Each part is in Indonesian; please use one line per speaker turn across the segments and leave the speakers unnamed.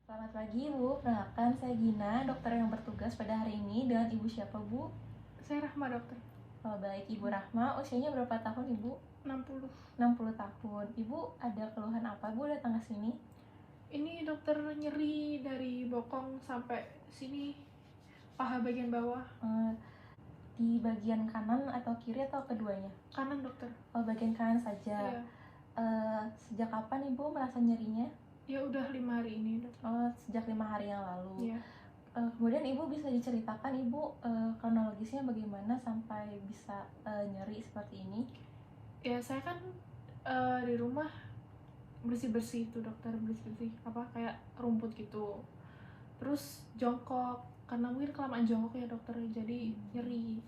Selamat pagi Ibu, perkenalkan saya Gina, dokter yang bertugas pada hari ini. Dengan Ibu siapa Bu?
Saya Rahma, dokter.
Oh, baik, Ibu Rahma, usianya berapa tahun Ibu?
60.
60 tahun. Ibu ada keluhan apa Bu datang ke sini?
Ini dokter, nyeri dari bokong sampai sini, paha bagian bawah.
Di bagian kanan atau kiri atau keduanya?
Kanan, dokter.
Oh, bagian kanan saja.
Iya.
Sejak kapan Ibu merasa nyerinya?
Ya udah 5 hari ini, dokter.
Oh, sejak 5 hari yang lalu.
Iya.
Kemudian Ibu bisa diceritakan Ibu kronologisnya bagaimana sampai bisa nyeri seperti ini?
Ya saya kan di rumah bersih-bersih itu, dokter, bersih-bersih kayak rumput gitu. Terus jongkok, karena mungkin kelamaan jongkok ya, dokter, jadi nyeri.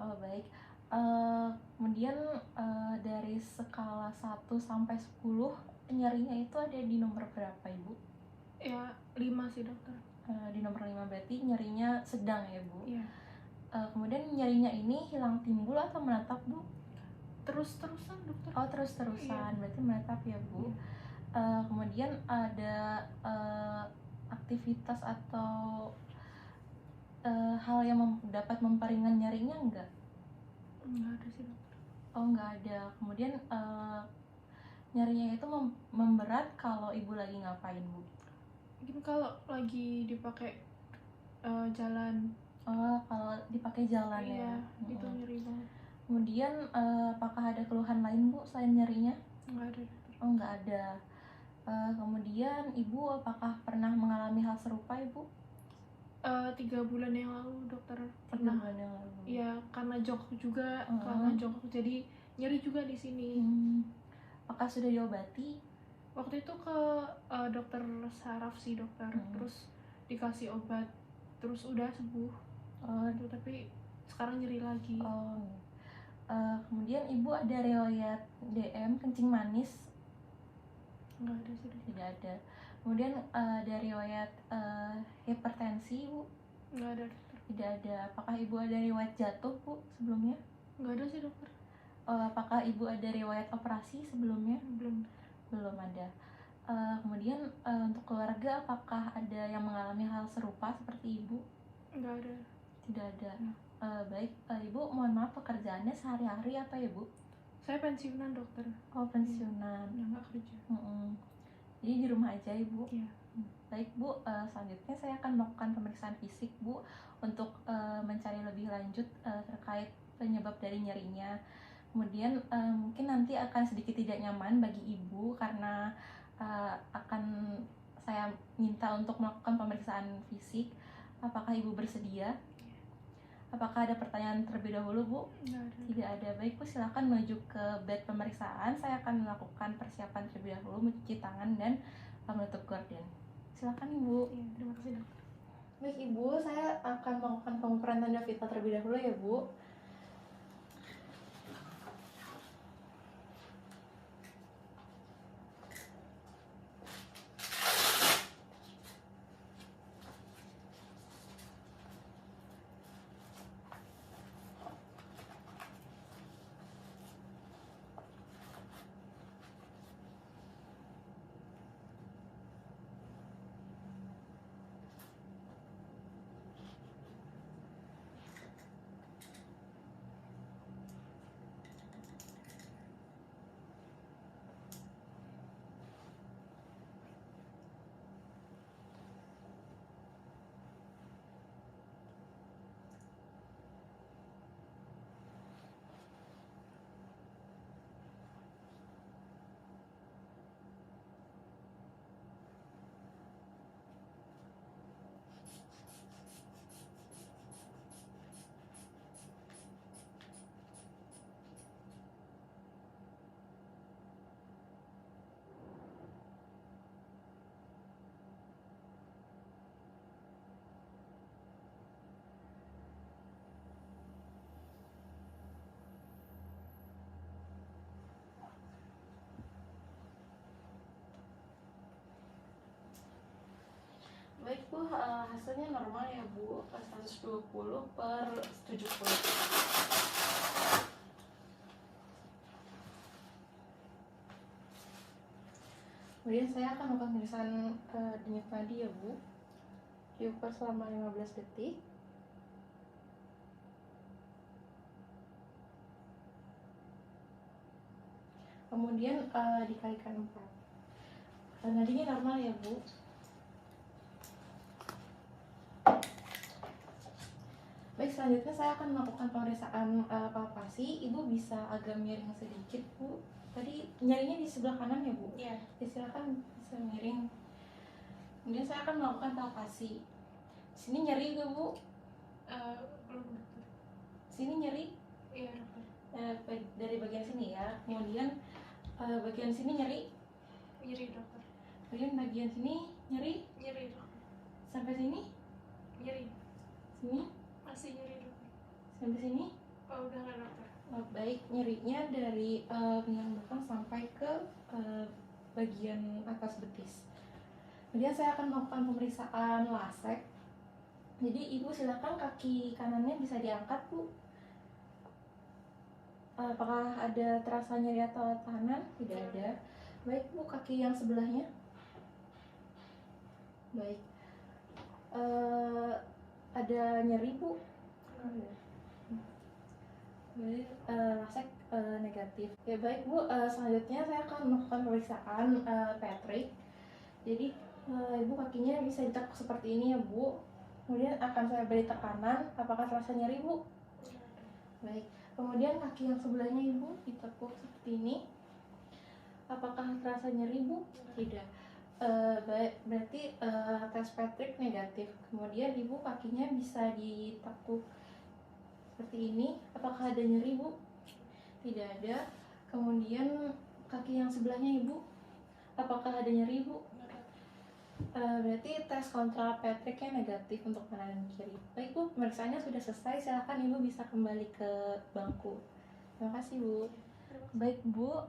Oh, baik. Kemudian dari skala 1 sampai 10 nyerinya itu ada di nomor berapa Ibu?
Ya 5 sih, dokter.
Di nomor 5 berarti nyerinya sedang ya Bu?
Iya.
Kemudian nyerinya ini hilang timbul atau menetap Bu?
Terus-terusan, dokter.
Oh, terus-terusan,
Iya.
berarti menetap ya Bu? Kemudian ada aktivitas atau hal yang dapat memperingan nyerinya enggak?
Enggak ada sih, dokter.
Oh, nggak ada. Kemudian nyerinya itu memberat kalau Ibu lagi ngapain Bu?
Mungkin kalau lagi dipakai jalan.
Oh, kalau dipakai jalan
Iya,
ya.
itu nyeri banget.
Kemudian apakah ada keluhan lain Bu selain nyerinya?
Enggak ada, dokter.
Oh, nggak ada. Kemudian Ibu apakah pernah mengalami hal serupa Ibu?
3 bulan yang lalu, dokter,
3
pernah.
bulan yang lalu.
Iya, karena jongkok juga, karena jongkok jadi nyeri juga di sini.
Apakah sudah diobati?
Waktu itu ke dokter saraf sih, dokter. Terus dikasih obat, terus udah sembuh. Tapi sekarang nyeri lagi.
Kemudian Ibu ada riwayat DM kencing manis?
Enggak ada sih, dokter.
Tidak ada. Kemudian ada riwayat hipertensi Bu?
Enggak ada, dokter.
Tidak ada. Apakah Ibu ada riwayat jatuh Bu sebelumnya?
Enggak ada sih, dokter.
Apakah Ibu ada riwayat operasi sebelumnya?
Belum
ada. Kemudian untuk keluarga apakah ada yang mengalami hal serupa seperti Ibu?
Enggak ada.
Tidak ada. Baik, Ibu mohon maaf pekerjaannya sehari-hari apa ya Bu?
Saya pensiunan, dokter.
Oh, pensiunan.
Enggak kerja.
Jadi di rumah aja Ibu?
Iya.
Baik Bu, selanjutnya saya akan melakukan pemeriksaan fisik Bu untuk mencari lebih lanjut terkait penyebab dari nyerinya. Kemudian mungkin nanti akan sedikit tidak nyaman bagi Ibu karena akan saya minta untuk melakukan pemeriksaan fisik. Apakah Ibu bersedia? Apakah ada pertanyaan terlebih dahulu Bu?
Enggak ada.
Tidak ada. Baik Bu, silakan menuju ke bed pemeriksaan. Saya akan melakukan persiapan terlebih dahulu, mencuci tangan dan menutup gorden. Silakan Ibu.
Iya, terima kasih, dokter.
Baik Ibu, saya akan melakukan pengukuran tanda vital terlebih dahulu ya Bu. Baik Bu, hasilnya normal ya Bu, 120/70. Kemudian saya akan melakukan pemeriksaan denyut nadi ya Bu. Diukur selama 15 detik. Kemudian dikalikan 4. Nadinya normal ya Bu. Baik, selanjutnya saya akan melakukan pemeriksaan palpasi. Ibu bisa agak miring sedikit Bu. Tadi nyarinya di sebelah kanan ya Bu?
Iya.
Ya, silakan bisa miring. Kemudian saya akan melakukan palpasi. Sini nyeri juga Bu?
Belum dokter.
Sini nyeri?
Iya dokter.
Dari bagian sini ya. Kemudian bagian sini nyeri?
Nyeri dokter.
Kemudian bagian sini nyeri?
Nyeri dokter.
Sampai sini?
Nyeri.
Sini?
Masih nyeri dokter.
Sampai sini?
Oh udah nggak dokter.
Oh, baik, nyerinya dari pinggang belakang sampai ke bagian atas betis. Kemudian saya akan melakukan pemeriksaan lasek. Jadi ibu silakan kaki kanannya bisa diangkat Bu. Apakah ada terasa nyeri atau tekanan? Tidak ada. Baik Bu, kaki yang sebelahnya. Baik. Ada nyeri Bu? Lasek negatif. Ya baik Bu, selanjutnya saya akan melakukan pemeriksaan Patrick. Jadi ibu kakinya bisa ditekuk seperti ini ya Bu. Kemudian akan saya beri tekanan. Apakah terasa nyeri Bu? Baik. Kemudian kaki yang sebelahnya ibu ditekuk seperti ini. Apakah terasa nyeri Bu? Tidak. Baik, berarti tes Patrick negatif. Kemudian ibu kakinya bisa ditekuk seperti ini. Apakah ada nyeri Bu? Tidak ada. Kemudian kaki yang sebelahnya ibu, apakah ada nyeri Bu? Berarti tes kontra Patricknya negatif untuk kanan dan kiri. Baik Bu, pemeriksaannya sudah selesai. Silahkan ibu bisa kembali ke bangku. Terima kasih Bu. Baik Bu,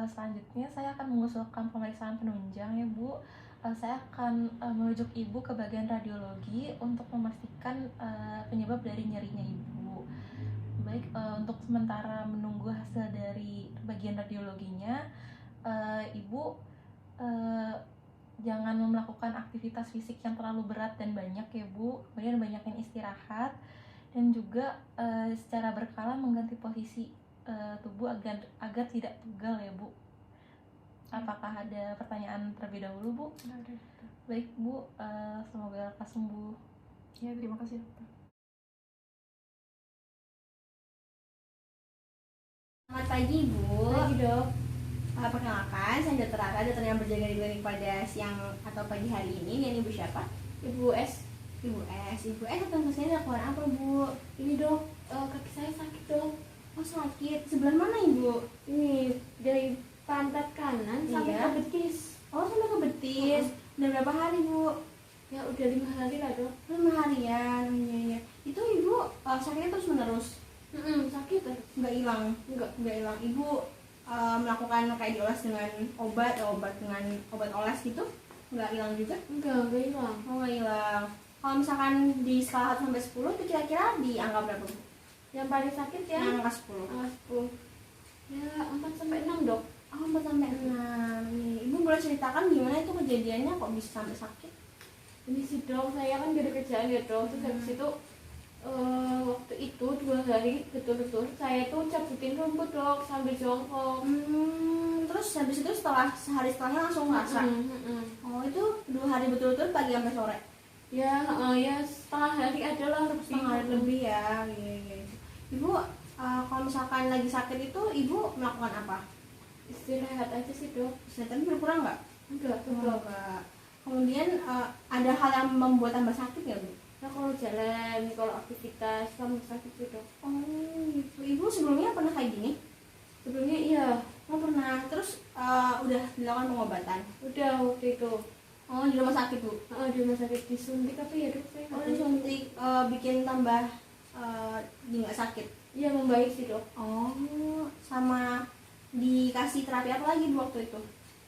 selanjutnya saya akan mengusulkan pemeriksaan penunjang ya Bu. Saya akan merujuk ibu ke bagian radiologi untuk memastikan penyebab dari nyerinya ibu. Baik, untuk sementara menunggu hasil dari bagian radiologinya, ibu jangan melakukan aktivitas fisik yang terlalu berat dan banyak ya Bu. Kemudian banyakin istirahat dan juga secara berkala mengganti posisi tubuh agar tidak pegal ya Bu. Apakah ada pertanyaan terlebih dahulu Bu?
Ada.
Baik Bu, semoga lekas sembuh.
Ya terima kasih dokter.
Selamat pagi Bu.
Pagi dok.
Perkenalkan, saya Dr. Rara, dokter yang berjaga di klinik pada siang atau pagi hari ini. Dan Ibu siapa?
Ibu S.
Ibu S. Ibu S datang ke sini lakukan apa Bu?
Ini dok, kaki saya sakit dok.
Oh sakit, sebelah mana Ibu?
Ini dari pantat kanan sampai
Iya.
ke betis.
Oh sampai ke betis. Udah berapa hari Bu?
Ya udah 5 hari lah dok.
5 harian. Iya. Itu Ibu sakitnya terus menerus?
Sakit dok.
Nggak hilang?
Enggak.
Nggak hilang. Ibu melakukan kayak dioles dengan obat dengan obat oles gitu? Nggak hilang juga?
Enggak hilang.
Oh nggak hilang. Kalau misalkan di skala 1 sampai 10 itu kira-kira di angka berapa Bu?
Yang paling sakit ya?
Angka 10.
10. Ya 4 sampai 6 dok.
Oh 4 sampai 6 nih. Ibu boleh ceritakan gimana itu kejadiannya kok bisa sampai sakit?
Ini sih dok, saya kan gak ada kerjaan ya dok. Terus habis itu waktu itu 2 hari betul-betul saya tuh cabutin rumput dok sambil jongkok.
Terus habis itu sehari setelahnya langsung ngerasa? Oh itu 2 hari betul-betul pagi sampai sore?
Ya, ya setengah hari ada lah
Setengah hari lebih ya. Iya. Ibu kalau misalkan lagi sakit itu ibu melakukan apa?
Istirahat aja sih dok.
Tapi berkurang nggak?
Enggak
Oh,
dok.
enggak. Kemudian ada hal yang membuat tambah sakit nggak Bu?
Nah kalau jalan, kalau aktivitas kamu sakit sih dok.
Oh gitu. Ibu sebelumnya pernah kayak gini?
Sebelumnya iya,
Oh pernah. Terus udah dilakukan pengobatan?
udah waktu itu.
Oh di rumah sakit Bu?
Di rumah sakit disuntik apa ya dok saya?
Oh disuntik bikin tambah nggak sakit?
Iya membaik sih dok.
Oh sama dikasih terapi apa lagi Bu waktu itu?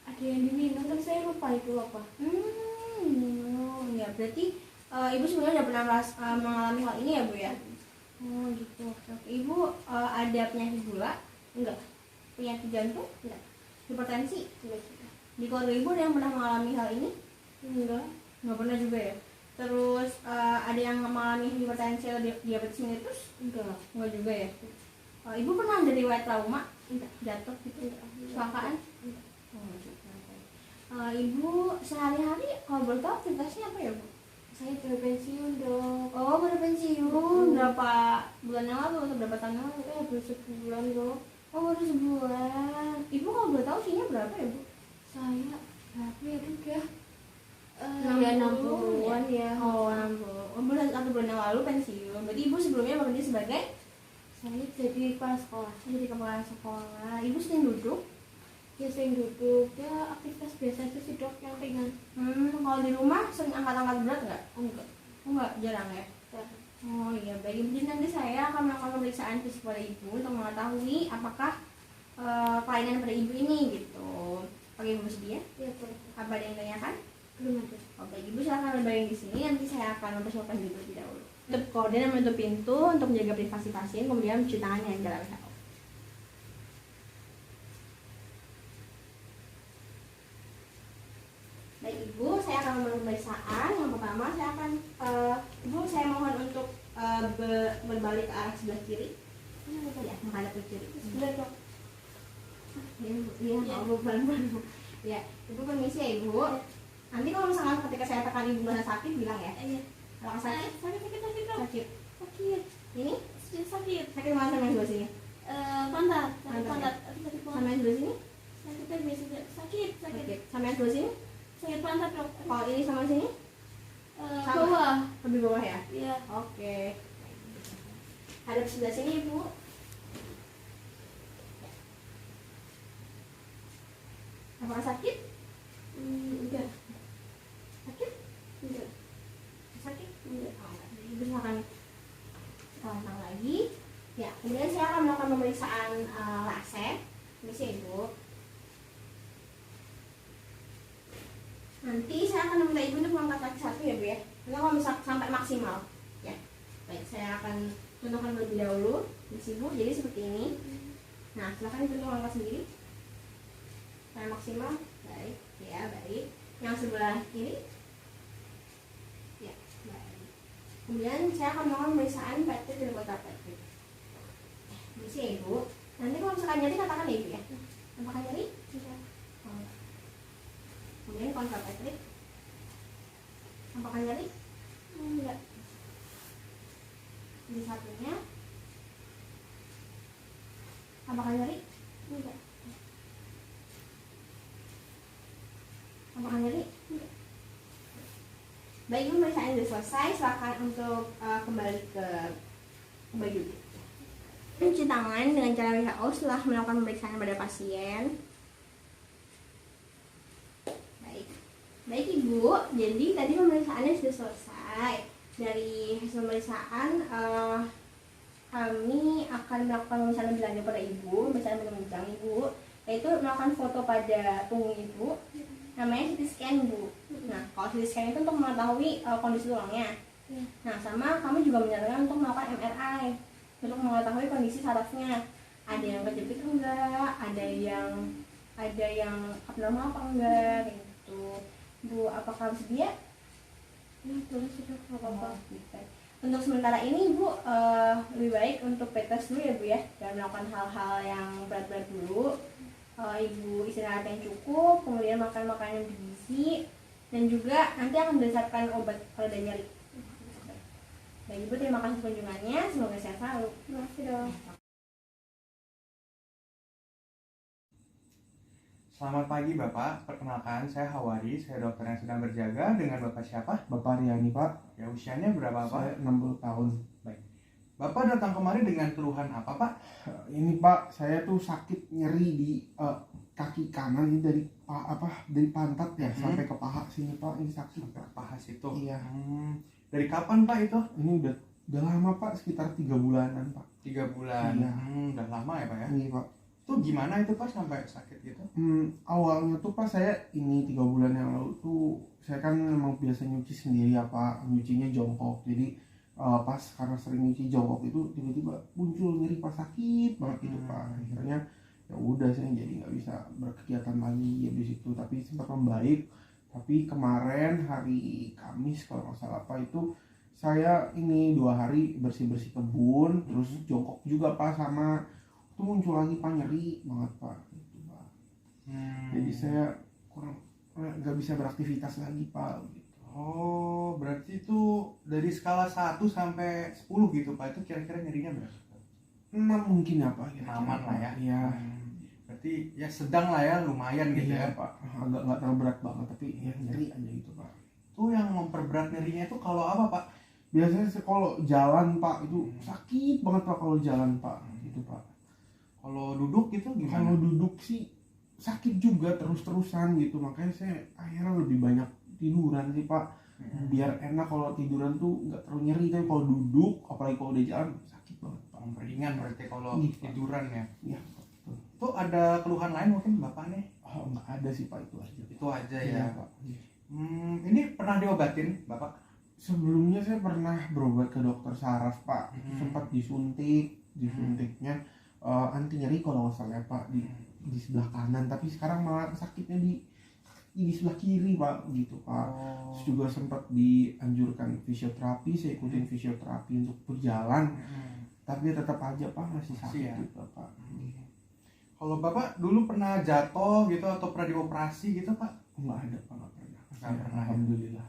Ada yang diminum tapi saya lupa itu apa.
Ya berarti ibu sebenarnya udah pernah mengalami hal ini ya Bu ya? Oh gitu. Oke. Ibu ada penyakit gula?
Enggak.
Penyakit jantung? Enggak. Hipertensi?
Enggak juga.
Di keluarga ibu ada yang pernah mengalami hal ini?
Enggak.
Nggak pernah juga ya. Terus ada yang mengalami hipertensi atau diabetes mellitus? Nggak juga ya. Ibu pernah ada riwayat trauma? Jatuh gitu? Kecelakaan? Oh, juga. Ibu sehari-hari kalau boleh tahu aktivitasnya apa ya, Bu?
Saya sudah pensiun dong.
Oh, baru pensiun. Berapa bulan yang lalu atau berapa tahun yang lalu?
Baru sebulan dong.
Oh, baru sebulan. Ibu kalau boleh tahu usianya berapa ya, Bu?
Saya berapa ya dok ya?
60-an ya. Oh, 60. Oh, bulan 1 bulan yang lalu pensiun. Berarti ibu sebelumnya bekerja sebagai
Saya jadi kepala sekolah.
jadi kepala sekolah. Ibu sering duduk?
Ya sering duduk, ya aktivitas biasa itu sih dok, yang ringan.
Kalau di rumah sering angkat-angkat berat nggak?
Enggak.
Enggak, jarang ya. Oh iya, baik ibu. Jadi nanti saya akan melakukan pemeriksaan fisik pada ibu untuk mengetahui apakah kelainan pada ibu ini gitu. Oke, ibu bersedia?
Ya boleh.
Apa ada yang tanyakan?
Belum ada.
Oh, baik ibu, silakan berbaring di sini. Nanti saya akan mempersiapkan ibu terlebih dahulu. Tutup korden dan menutup pintu untuk menjaga privasi pasien, kemudian mencuci tangan dengan cara WHO. Baik ibu, saya akan memulai pemeriksaan. Yang pertama saya akan ibu, saya mohon untuk berbalik ke arah sebelah kiri. Ya, menghadap ke kiri.
Sebentar dok.
Iya, mau pelan-pelan. Ya, ibu permisi ya ibu. Nanti kalau misalkan ketika saya tekan ibu merasa sakit bilang ya.
Iya.
Kalau sakit,
Sakit dok.
sakit.
Sakit.
Ini
Sudah sakit.
sakit mana sama yang sebelah sini?
Pantat.
Pantat, ya?
Sakit
Sama
pantat.
yang sebelah sini?
Sakitnya biasa sakit.
Sakit. Sama yang sebelah sini?
Sakit pantat dok.
Kalau ini sama sini? Sama.
Bawah.
Lebih bawah ya?
Iya.
Oke. Hadap sebelah sini ibu. Apakah sakit?
Enggak.
Sakit?
Enggak.
Sakit? Enggak. Oh, enggak. Jadi ibu silakan tentang lagi. Ya, kemudian saya akan melakukan pemeriksaan laser. Permisi ibu. Nanti saya akan meminta ibu untuk mengangkat kaki satu ya bu ya. Nanti kalau misal sampai maksimal. Ya, baik, saya akan contohkan terlebih dahulu. Permisi ibu, jadi seperti ini. Nah, silakan ibu untuk mengangkat sendiri. Sampai maksimal. Baik, ya baik. Yang sebelah kiri. Ya, baik. Kemudian saya akan melakukan pemeriksaan Patrick dan kontra Patrick. Permisi ya ibu. Nanti kalau misalkan nyeri katakan ya ibu ya. Apakah nyeri?
Enggak.
Oh, enggak. Kemudian kontra Patrick. Apakah nyeri?
Enggak.
Di satunya. Apakah nyeri?
Enggak.
Apakah nyeri?
Enggak.
Baik, ibu pemeriksaan sudah selesai. Silakan untuk kembali ke baju. Cuci tangan dengan cara WHO setelah melakukan pemeriksaan pada pasien. Baik, baik ibu. Jadi tadi pemeriksaannya sudah selesai. Dari hasil pemeriksaan kami akan melakukan pemeriksaan lebih lanjut pada ibu, pemeriksaan menunjang ibu, yaitu melakukan foto pada punggung ibu. Namanya CT scan bu. Nah, kalau CT scan itu untuk mengetahui kondisi tulangnya. Nah, sama kami juga menyarankan untuk melakukan MRI untuk mengetahui kondisi sarafnya. Ada yang kejepit enggak, ada yang abnormal apa enggak, kayak gitu. Bu, apakah bersedia?
Boleh sih dok. Enggak apa-apa.
Gitu. Untuk sementara ini ibu lebih baik untuk bed rest dulu ya bu ya, dan melakukan hal-hal yang berat-berat dulu. Ibu istirahat yang cukup, kemudian makan makanan yang bergizi, dan juga nanti akan berdasarkan obat kalau ada nyeri. Baik ibu, terima kasih kunjungannya, semoga sehat selalu.
Terima kasih dok.
Selamat pagi Bapak, perkenalkan saya Hawari, saya dokter yang sedang berjaga. Dengan Bapak siapa?
Bapak Riani Pak,
Ya, usianya berapa Pak?
saya 60 tahun.
Bapak datang kemari dengan keluhan apa Pak?
Ini Pak, saya tuh sakit nyeri di kaki kanan ini dari dari pantat ya sampai ke paha sini Pak, ini sakit.
Sampai paha situ.
Iya.
Dari kapan Pak itu?
Ini udah lama Pak, sekitar 3 bulanan Pak.
3 bulan.
Iya.
Udah lama ya Pak ya?
Ini Pak.
Itu gimana itu Pak sampai sakit gitu?
Awalnya tuh Pak saya ini 3 bulan yang lalu tuh saya kan memang biasa nyuci sendiri ya Pak, nyucinya jongkok. Jadi pas karena sering nyuci jongkok itu tiba-tiba muncul nyeri pas sakit banget gitu Pak. Akhirnya ya udah saya jadi nggak bisa berkegiatan lagi habis itu, tapi sempat membaik. Tapi kemarin hari Kamis kalau nggak salah apa itu saya ini 2 hari bersih-bersih kebun, terus jongkok juga Pak, sama itu muncul lagi Pak, nyeri banget Pak gitu Pak. Jadi saya kurang nggak bisa beraktivitas lagi Pak gitu.
Oh, berarti itu dari skala 1 sampai 10 gitu Pak, itu kira-kira nyerinya berapa?
6 mungkin ya Pak,
Aman lah ya.
Iya.
Berarti ya sedang lah ya, lumayan gitu
Iya
ya.
Pak, agak nggak terlalu berat banget tapi ya nyeri aja gitu Pak.
Itu yang memperberat nyerinya itu kalau apa Pak?
Biasanya kalau jalan Pak itu sakit banget Pak kalau jalan Pak gitu Pak.
Kalau duduk gitu gimana?
Kalau duduk sih sakit juga terus-terusan gitu, makanya saya akhirnya lebih banyak tiduran sih Pak, biar enak kalau tiduran tuh nggak terlalu nyeri. Tapi kalau duduk apalagi kalau udah jalan sakit banget Pak.
Memperingan berarti kalau
Iya, Pak.
tiduran ya.
Iya Pak. Betul.
Itu ada keluhan lain mungkin Bapak nih?
Oh nggak ada sih Pak, itu aja.
Itu aja ya.
Iya Pak. Iya.
Ini pernah diobatin Bapak?
Sebelumnya saya pernah berobat ke dokter saraf Pak, itu sempat disuntiknya anti nyeri kalau nggak salah ya Pak, di sebelah kanan, tapi sekarang malah sakitnya di sebelah kiri Pak gitu Pak. Terus juga sempat dianjurkan fisioterapi, saya ikutin fisioterapi untuk berjalan, tapi tetap aja Pak masih sakit
ya?
gitu Pak.
Kalau Bapak dulu pernah jatuh gitu atau pernah dioperasi gitu Pak?
Nggak ada Pak, nggak pernah.
Nggak pernah, ya?
Alhamdulillah.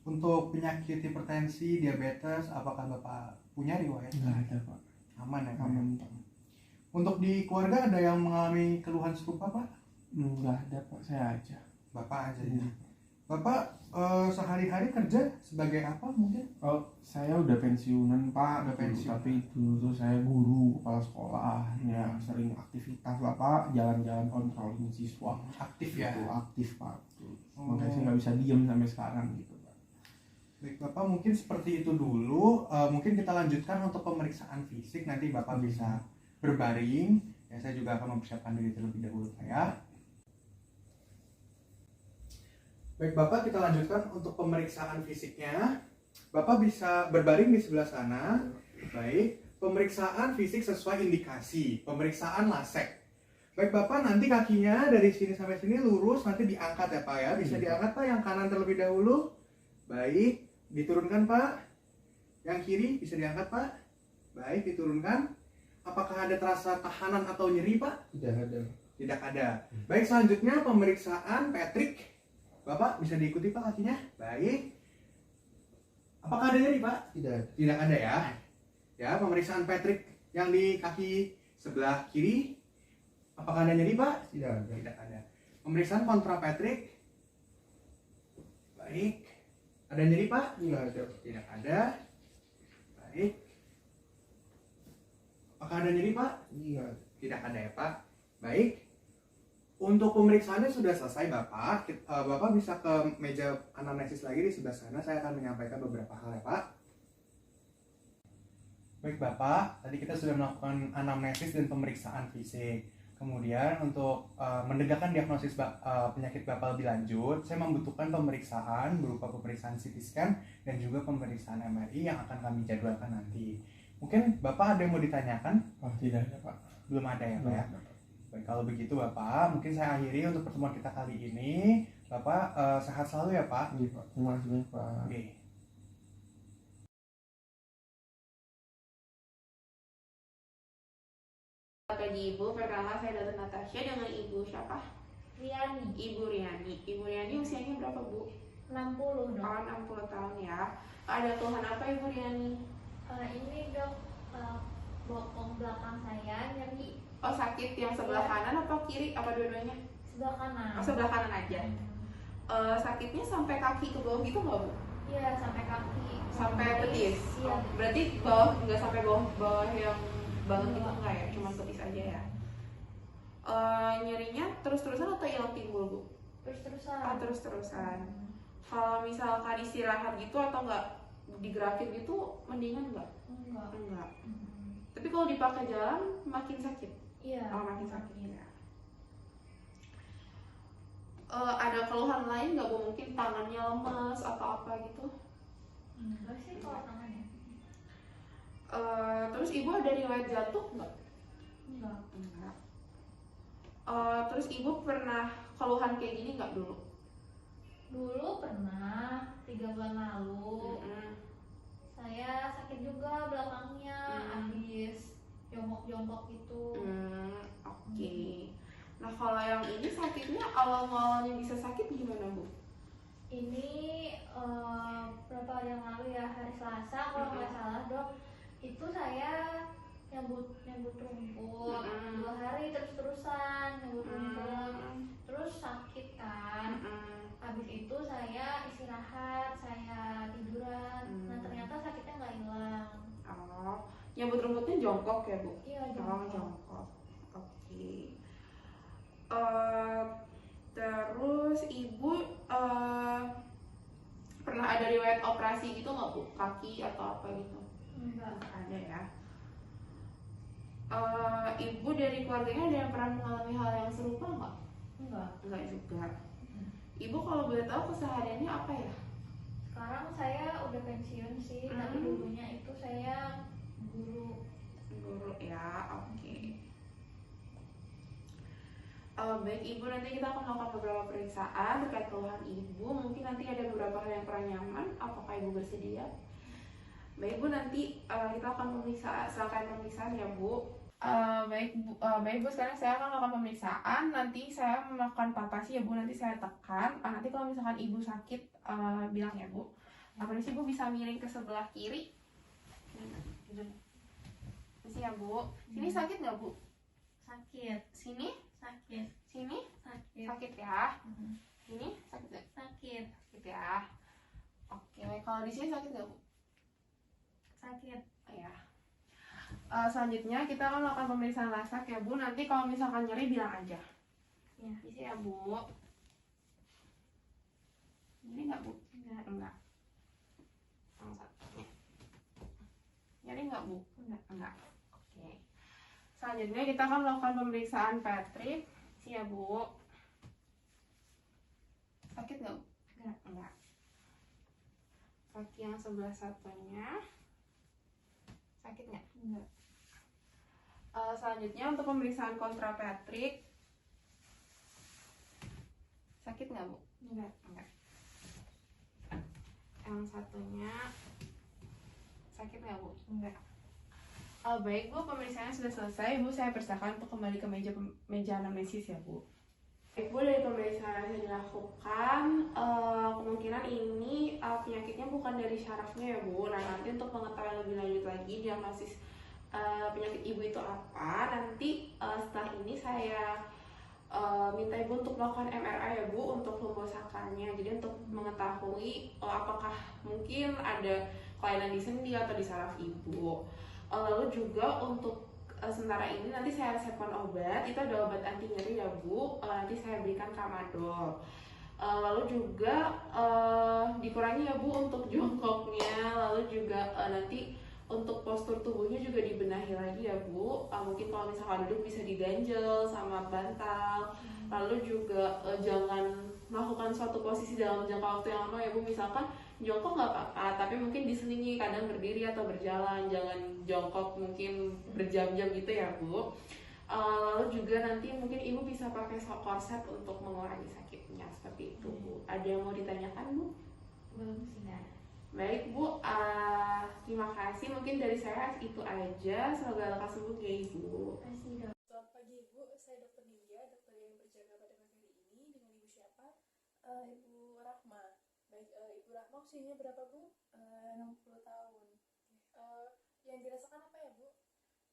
Untuk penyakit hipertensi, diabetes, apakah Bapak punya riwayat?
Nggak ada Pak.
Aman ya?
Aman Pak.
Untuk di keluarga ada yang mengalami keluhan serupa Pak?
Nggak ada Pak, saya aja.
Bapak aja ya?
Iya.
Bapak sehari-hari kerja sebagai apa mungkin?
Oh, saya udah pensiunan Pak.
Udah pensiun.
Tapi dulu tuh saya guru, kepala sekolah, ya sering aktivitas lah Pak, jalan-jalan kontrolin siswa.
Aktif ya?
Itu aktif Pak.
Oh.
Makanya saya nggak bisa diem sampai sekarang gitu Pak.
Baik Bapak, mungkin seperti itu dulu. Mungkin kita lanjutkan untuk pemeriksaan fisik. Nanti Bapak bisa berbaring. Ya, saya juga akan mempersiapkan diri terlebih dahulu Pak ya. Baik Bapak, kita lanjutkan untuk pemeriksaan fisiknya. Bapak bisa berbaring di sebelah sana. Baik, pemeriksaan fisik sesuai indikasi. Pemeriksaan lasek. Baik Bapak, nanti kakinya dari sini sampai sini lurus, nanti diangkat ya Pak ya. Bisa diangkat Pak, yang kanan terlebih dahulu. Baik, diturunkan Pak. Yang kiri bisa diangkat Pak. Baik, diturunkan. Apakah ada terasa tahanan atau nyeri Pak?
Tidak ada.
Tidak ada. Baik, selanjutnya pemeriksaan Patrick. Bapak bisa diikuti Pak kakinya. Baik. Apakah ada nyeri Pak?
Tidak ada.
Tidak ada ya. Ya, pemeriksaan Patrick yang di kaki sebelah kiri. Apakah ada nyeri Pak?
Tidak ada.
Tidak ada. Pemeriksaan kontra Patrick. Baik. Ada nyeri Pak?
Tidak ada.
Tidak ada. Baik. Apakah ada nyeri Pak?
Iya.
Tidak ada ya Pak. Baik. Untuk pemeriksaannya sudah selesai Bapak. Bapak bisa ke meja anamnesis lagi di sebelah sana. Saya akan menyampaikan beberapa hal ya Pak. Baik Bapak, tadi kita sudah melakukan anamnesis dan pemeriksaan fisik. Kemudian untuk menegakkan diagnosis penyakit Bapak lebih lanjut, saya membutuhkan pemeriksaan berupa pemeriksaan CT scan dan juga pemeriksaan MRI yang akan kami jadwalkan nanti. Mungkin Bapak ada yang mau ditanyakan?
Oh, tidak ada Pak.
Belum ada ya Pak ya?
Belum ada.
Baik, kalau begitu Bapak, mungkin saya akhiri untuk pertemuan kita kali ini. Bapak sehat selalu ya Pak.
Iya Pak. Terima kasih banyak Pak.
Oke.
Pagi Ibu, perkenalkan saya Dr. Natasha dengan Ibu siapa?
Riani,
Ibu Riani. Ibu Riani usianya berapa Bu?
60 dok.
Oh, 60 tahun ya. Ada keluhan apa Ibu Riani?
Ini dok, bokong belakang saya nyeri
Oh, sakit yang sebelah kanan atau kiri? Apa dua-duanya?
sebelah kanan.
Oh, sebelah kanan aja. Sakitnya sampai kaki ke bawah gitu nggak Bu?
Iya, sampai kaki.
Sampai betis?
Iya.
Oh, berarti bawah, nggak sampai bawah yang banget gitu enggak ya? Cuma betis aja ya? Nyerinya terus-terusan atau hilang timbul Bu?
Terus-terusan.
Ah, terus-terusan. Kalau misalkan istirahat gitu atau nggak digerakin gitu, mendingan nggak?
Enggak.
Enggak. Tapi kalau dipakai jalan makin sakit.
Iya.
Oh, makin sakit ya. Ada keluhan lain nggak Bu? Mungkin tangannya lemes atau apa gitu?
Enggak sih kalau tangannya.
Terus Ibu ada riwayat jatuh nggak?
Enggak.
Enggak.
Terus ibu pernah keluhan kayak gini nggak dulu?
Dulu pernah 3 bulan lalu saya sakit juga belakangnya, habis jongkok-jongkok gitu.
Oke. Nah kalau yang ini sakitnya awal-awalnya bisa sakit gimana Bu?
Ini berapa hari yang lalu ya, hari Selasa kalau nggak salah dok, itu saya nyebut rumput 2 hari terus-terusan nyebut rumput, terus sakit kan. Habis itu saya istirahat, saya tiduran, nah ternyata sakitnya nggak hilang.
Oh, nyebut rumputnya jongkok ya Bu?
Iya
Oh,
jongkok.
jongkok. Oke. Terus ibu pernah ada riwayat operasi gitu nggak Bu? Kaki atau apa gitu?
Enggak.
Ada ya. Ibu dari keluarganya ada yang pernah mengalami hal yang serupa nggak?
Enggak.
Enggak juga. Ibu kalau boleh tahu kesehariannya apa ya?
Sekarang saya udah pensiun sih, tapi dulunya itu saya guru.
Guru ya, oke. Baik ibu, nanti kita akan melakukan beberapa periksaan terkait keluhan ibu. Mungkin nanti ada beberapa hal yang kurang nyaman. Apakah ibu bersedia? Baik bu, nanti kita akan serahkan pemeriksaan ya bu. Baik bu, sekarang saya akan melakukan pemeriksaan. Nanti saya melakukan palpasi ya bu. Nanti saya tekan. Nanti kalau misalkan ibu sakit, bilang ya bu. Permisi bu, bisa miring ke sebelah kiri. Permisi ya bu. Sini sakit nggak bu?
Sakit.
Sini?
Sakit.
Sini?
Sakit.
Sakit ya. Sini sakit nggak?
Sakit.
Sakit ya. Oke, kalau di sini sakit nggak bu?
Sakit.
Ya. Selanjutnya kita akan melakukan pemeriksaan lasak ya bu. Nanti kalau misalkan nyeri bilang aja.
Ya.
Bisa ya bu. Nyeri nggak bu?
Enggak.
Enggak. Yang satunya. Nyeri nggak bu? Enggak. Oke. Selanjutnya kita akan melakukan pemeriksaan Patrick. Siap bu. Sakit nggak bu? Enggak. Kaki yang sebelah satunya. Sakit nggak?
Enggak.
Selanjutnya untuk pemeriksaan kontra Patrick. Sakit nggak bu?
Enggak.
Yang satunya sakit nggak bu?
Enggak.
Baik bu, pemeriksaannya sudah selesai. Bu, saya persilakan untuk kembali ke meja anamnesis ya bu. Baik bu, dari pemeriksaan yang dilakukan, kemungkinan ini penyakitnya bukan dari syarafnya ya bu. Nah nanti untuk mengetahui lebih lanjut lagi diagnosis penyakit ibu itu apa, nanti setelah ini saya minta ibu untuk melakukan MRI ya bu, untuk membosakannya. Jadi untuk mengetahui apakah mungkin ada kelainan di sendi atau di saraf ibu. Lalu juga untuk sementara ini nanti saya resepkan obat. Itu ada obat anti nyeri ya bu, nanti saya berikan tramadol. Lalu juga dikurangi ya bu untuk jongkoknya. Lalu juga nanti untuk postur tubuhnya juga dibenahi lagi ya bu. Mungkin kalau misalkan duduk bisa diganjel sama bantal. Lalu juga jangan melakukan suatu posisi dalam jangka waktu yang lama ya bu. Misalkan jongkok nggak apa-apa, tapi mungkin diselingi, kadang berdiri atau berjalan. Jangan jongkok mungkin berjam-jam gitu ya bu. Lalu juga nanti mungkin ibu bisa pakai korset untuk mengurangi sakitnya, seperti itu bu. Ada yang mau ditanyakan bu?
Belum sih enggak.
Baik bu, terima kasih. Mungkin dari saya itu aja. Semoga lekas sembuh ya ibu.
Kasih dok.
Selamat pagi Ibu, saya Dr. Nindya, dokter yang berjaga pada pagi hari ini. Dengan Ibu siapa? Ibu Rahma. Baik, Ibu Rahma usianya berapa Bu?
60 tahun.
Yang dirasakan apa ya Bu?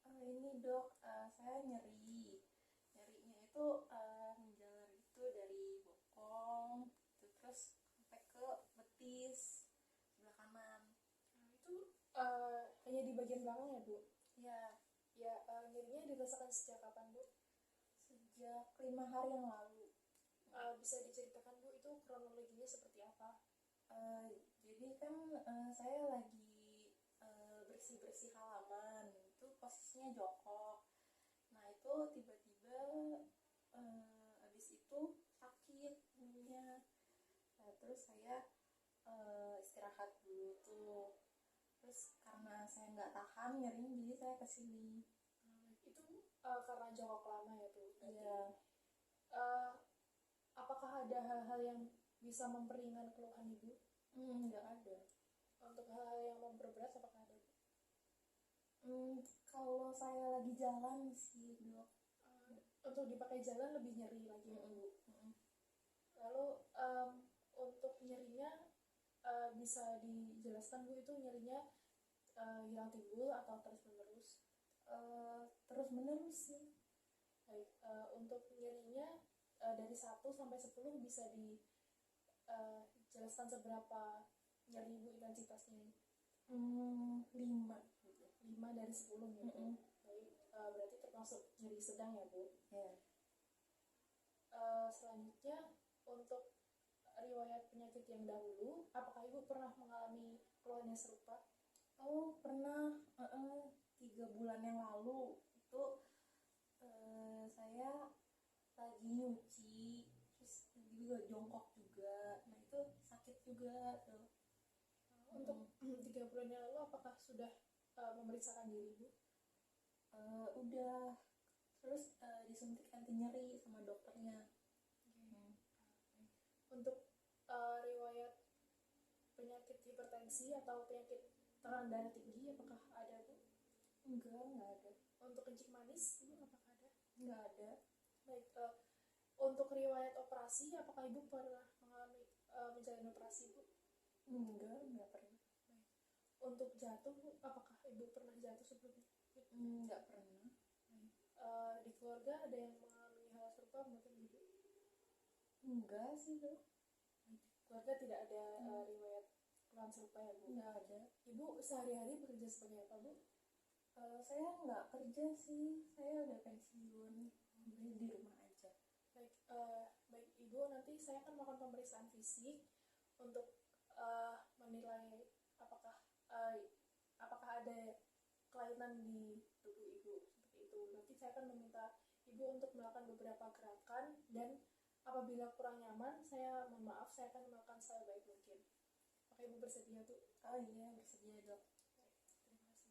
Ini dok, saya nyeri. Nyerinya itu menjalar itu dari bokong, terus sampai ke betis sebelah kanan.
Itu hanya di bagian belakang ya Bu?
Ya,
Ya, nyerinya dirasakan sejak kapan Bu?
sejak 5 hari yang lalu.
Bisa diceritakan Bu, itu kronologinya seperti apa?
Jadi kan saya lagi bersih-bersih halaman, itu posisinya jongkok. Nah itu tiba-tiba habis itu sakit ininya. Nah, terus saya istirahat dulu tuh. Terus karena saya nggak tahan nyerinya, jadi saya kesini.
Itu karena jongkok lama ya Bu?
Iya.
Eh, apakah ada hal-hal yang bisa memperingan keluhan ibu?
Nggak ada.
Untuk hal-hal yang memperberat apakah ada, Bu?
Kalau saya lagi jalan sih dok.
Untuk dipakai jalan lebih nyeri lagi ya, Bu.
Mm-mm.
Lalu untuk nyerinya bisa dijelaskan, Bu, itu nyerinya hilang timbul atau terus menerus?
Terus menerus sih.
Baik, untuk nyerinya dari 1 sampai 10 bisa dijelaskan seberapa nyeri ibu intensitasnya ini?
5.
5 dari 10 ya, Bu.
Mm-mm.
Baik, berarti termasuk nyeri sedang ya, Bu.
Ya.
Selanjutnya untuk riwayat penyakit yang dahulu, apakah ibu pernah mengalami keluhan yang serupa?
Oh pernah, 3 bulan yang lalu itu saya lagi nyuci, terus juga jongkok juga, nah itu sakit juga tuh.
Untuk 3 bulan yang lalu apakah sudah memeriksakan diri, Bu?
Udah, terus disuntik anti nyeri sama dokternya.
Untuk riwayat penyakit hipertensi atau penyakit tekanan darah tinggi apakah ada, Bu?
Enggak ada.
Untuk kencing manis, Ibu apakah ada?
Enggak ada.
Baik, untuk riwayat operasi apakah Ibu pernah mengalami menjalani operasi, Bu?
Enggak pernah.
Untuk jatuh, Bu, apakah Ibu pernah jatuh sebelumnya?
Enggak pernah.
Di keluarga ada yang mengalami hal serupa mungkin, Ibu?
Enggak sih dok.
Keluarga tidak ada riwayat keluhan serupa ya, Bu?
Enggak ada.
Ibu sehari-hari bekerja sebagai apa, Bu?
Saya nggak kerja sih, saya udah pensiun, di rumah aja.
Baik, baik Ibu, nanti saya akan melakukan pemeriksaan fisik untuk menilai apakah ada kelainan di tubuh Ibu seperti itu. Nanti saya akan meminta Ibu untuk melakukan beberapa gerakan, dan apabila kurang nyaman, saya mohon maaf, saya akan melakukan sebaik mungkin. Apakah Ibu bersedia, Bu?
Oh iya, bersedia dok.
Terima kasih.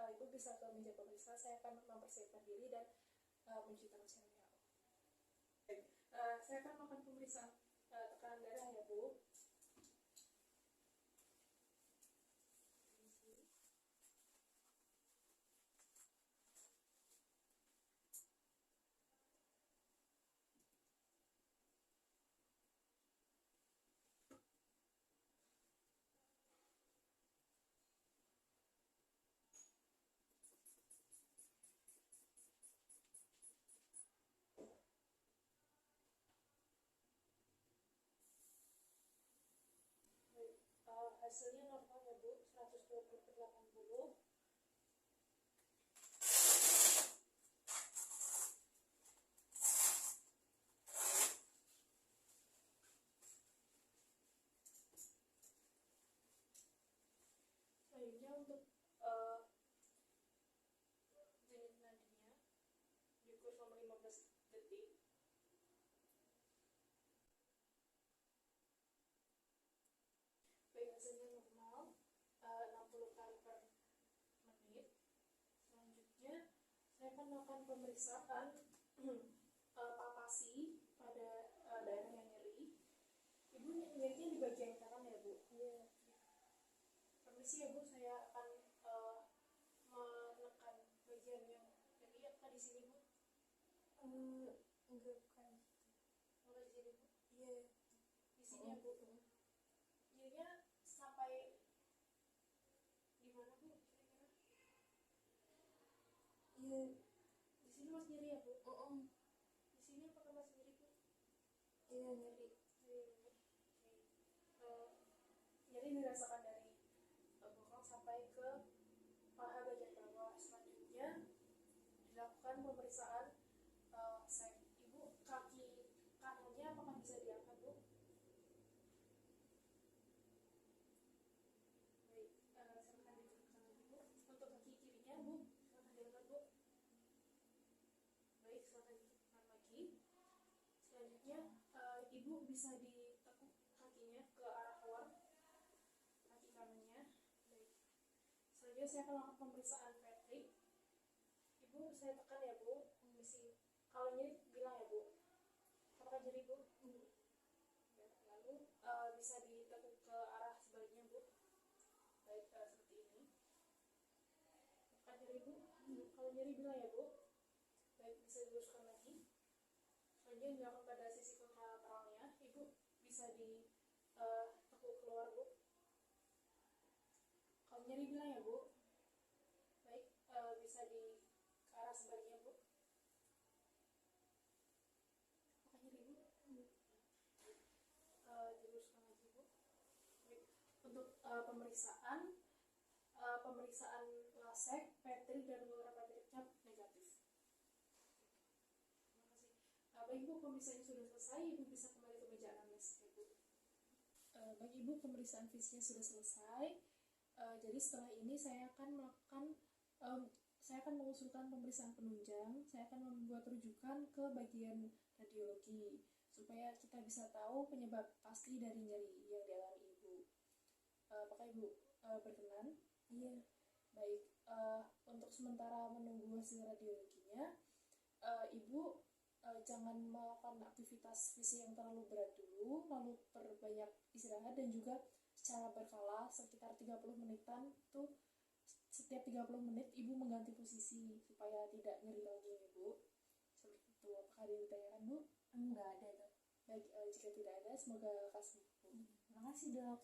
Ibu bisa ke meja pemeriksa, saya akan mempersiapkan diri dan mencuci tangan secara awal. Saya akan melakukan pemeriksaan tekanan darah ya, Bu. Hasilnya normal ya, Bu, 120/80. Selanjutnya untuk denyut nadinya diukur selama 15 detik. Baik, hasilnya normal, 60 kali per menit. Selanjutnya saya akan melakukan pemeriksaan palpasi pada daerah yang nyeri. Ibu nyerinya di bagian kanan ya, Bu? Iya. Permisi ya, Bu, saya akan menekan bagian yang nyeri. Apakah di sini, Bu?
Enggak, bukan.
Apakah di sini, Bu?
Iya.
Di sini ya, Bu. Nyerinya sampai di mana, Bu, kira-kira?
Iya.
Di sini masih nyeri ya, Bu? Di sini apakah masih nyeri, Bu?
Iya nyeri.
Nyeri dirasakan dari bokong sampai ke paha bagian bawah. Selanjutnya dilakukan pemeriksaan Ibu, kaki kanannya apakah bisa diangkat, Bu? Baik, silakan diangkat lagi, Bu. Untuk kaki kirinya, Bu, silakan diangkat, Bu. Baik, silakan diangkat lagi. Selanjutnya Ibu bisa ditekuk kakinya ke arah luar, kaki kanannya. Baik. Selanjutnya saya akan melakukan pemeriksaan Patrick. Ibu, saya tekan ya, Bu. Mengisi. Kalau ini bilang ya, Bu. apakah nyeri Bu? Ya, lalu bisa ditekuk ke arah sebaliknya Bu. Baik, seperti ini. Apakah nyeri Bu? Kalau nyeri bilang ya Bu. Baik, bisa diluruskan lagi. Selanjutnya dilakukan pada sisi kolateralnya. Ibu bisa ditekuk keluar Bu. Kalau nyeri bilang ya Bu. Baik, bisa di ke arah sebaliknya Bu. Apakah nyeri Bu? Diluruskan lagi Bu. Baik. Untuk pemeriksaan lasek, Petri dan beberapa titik cap negatif. Terima kasih. Baik Bu, pemeriksaan sudah selesai. Ibu bisa kembali ke meja anamnes ya Bu. Baik Ibu, pemeriksaan fisiknya sudah selesai. Jadi setelah ini saya akan mengusulkan pemeriksaan penunjang. Saya akan membuat rujukan ke bagian radiologi supaya kita bisa tahu penyebab pasti dari nyeri yang dialami Ibu. Apakah Ibu berkenan? Iya. Baik. Untuk sementara menunggu hasil radiologinya, Ibu jangan melakukan aktivitas fisik yang terlalu berat dulu, lalu perbanyak istirahat dan juga secara berkala sekitar 30 menitan tuh. Setiap 30 menit Ibu mengganti posisi supaya tidak nyeri lagi Ibu. Seperti itu. Apakah ada yang ditanyakan Bu?
Enggak ada Dok.
Baik, jika tidak ada semoga lekas Bu.
Terima kasih Dok.